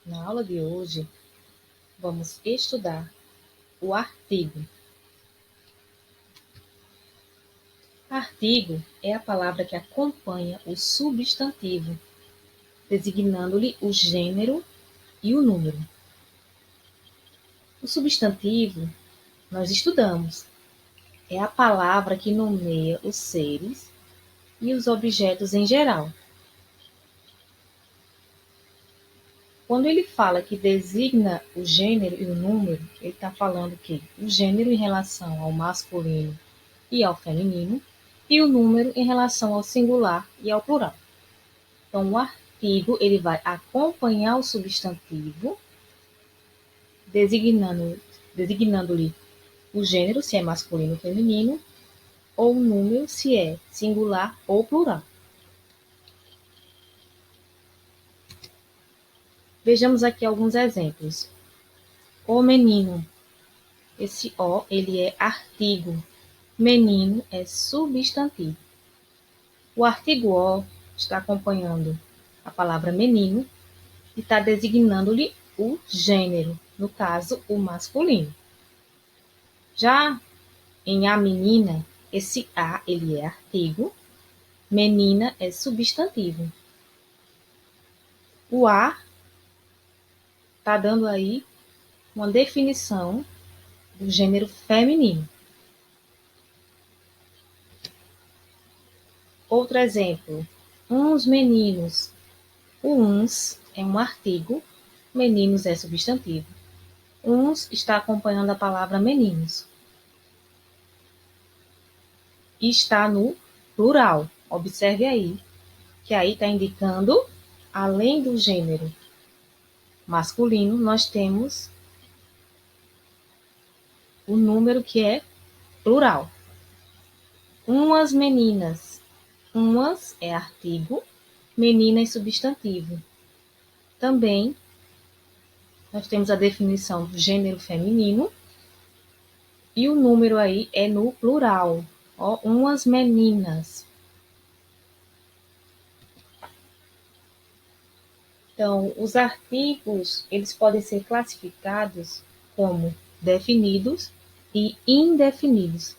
Na aula de hoje, vamos estudar o artigo. Artigo é a palavra que acompanha o substantivo, designando-lhe o gênero e o número. O substantivo, nós estudamos, é a palavra que nomeia os seres e os objetos em geral. Quando ele fala que designa o gênero e o número, ele está falando que o gênero em relação ao masculino e ao feminino, e o número em relação ao singular e ao plural. Então, o artigo ele vai acompanhar o substantivo, designando-lhe o gênero, se é masculino ou feminino, ou o número, se é singular ou plural. Vejamos aqui alguns exemplos. O menino. Esse O, ele é artigo. Menino é substantivo. O artigo O está acompanhando a palavra menino e está designando-lhe o gênero, no caso, o masculino. Já em a menina, esse A, ele é artigo, menina é substantivo. O A está dando aí uma definição do gênero feminino. Outro exemplo, uns meninos. O uns é um artigo, meninos é substantivo. Uns está acompanhando a palavra meninos. E está no plural. Observe aí, que aí está indicando, além do gênero masculino, nós temos o número que é plural. Umas meninas. Umas é artigo, menina é substantivo. Também nós temos a definição do gênero feminino e o número aí é no plural. Ó, umas meninas. Então, os artigos, eles podem ser classificados como definidos e indefinidos.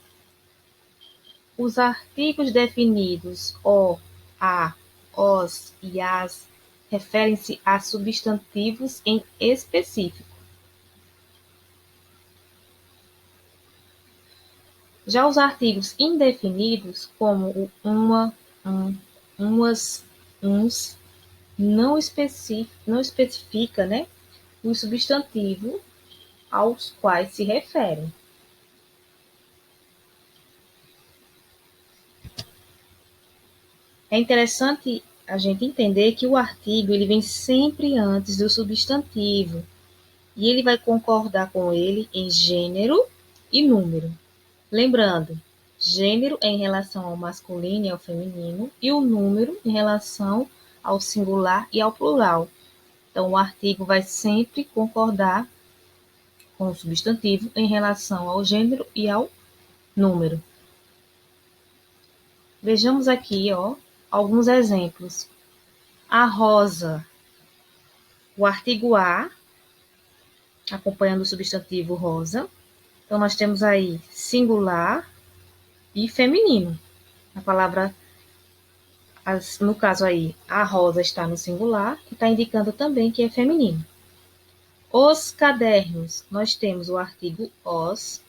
Os artigos definidos, o, a, os e as, referem-se a substantivos em específico. Já os artigos indefinidos, como o uma, umas, uns, não especifica, né, o substantivo aos quais se referem. É interessante a gente entender que o artigo ele vem sempre antes do substantivo e ele vai concordar com ele em gênero e número. Lembrando, gênero é em relação ao masculino e ao feminino e o número em relação ao singular e ao plural. Então, o artigo vai sempre concordar com o substantivo em relação ao gênero e ao número. Vejamos aqui, alguns exemplos. A rosa, o artigo A, acompanhando o substantivo rosa. Então, nós temos aí singular e feminino. A palavra, no caso aí, a rosa está no singular, que está indicando também que é feminino. Os cadernos, nós temos o artigo os,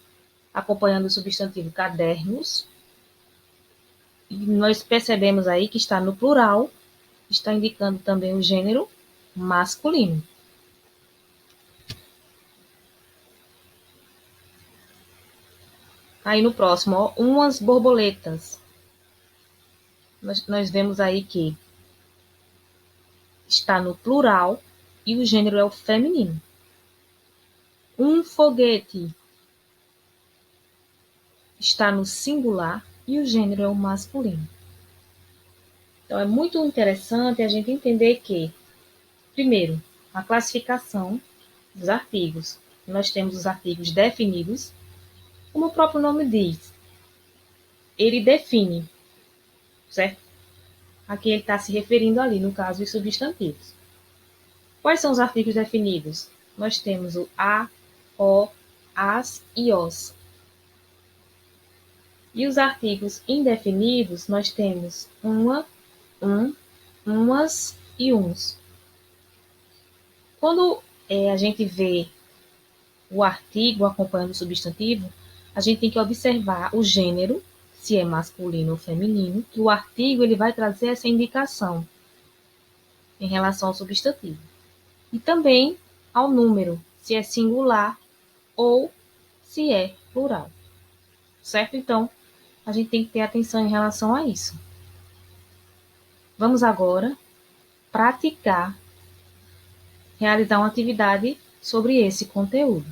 acompanhando o substantivo cadernos. E nós percebemos aí que está no plural, está indicando também o gênero masculino. Aí no próximo, umas borboletas. Nós vemos aí que está no plural e o gênero é o feminino. Um foguete está no singular e o gênero é o masculino. Então é muito interessante a gente entender que, primeiro, a classificação dos artigos. Nós temos os artigos definidos, como o próprio nome diz. Ele define, certo? A quem ele está se referindo ali, no caso, os substantivos. Quais são os artigos definidos? Nós temos o a, o, as e os. E os artigos indefinidos, nós temos uma, umas e uns. Quando a gente vê o artigo acompanhando o substantivo, a gente tem que observar o gênero, se é masculino ou feminino, que o artigo ele vai trazer essa indicação em relação ao substantivo. E também ao número, se é singular ou se é plural. Certo? Então, a gente tem que ter atenção em relação a isso. Vamos agora praticar, realizar uma atividade sobre esse conteúdo.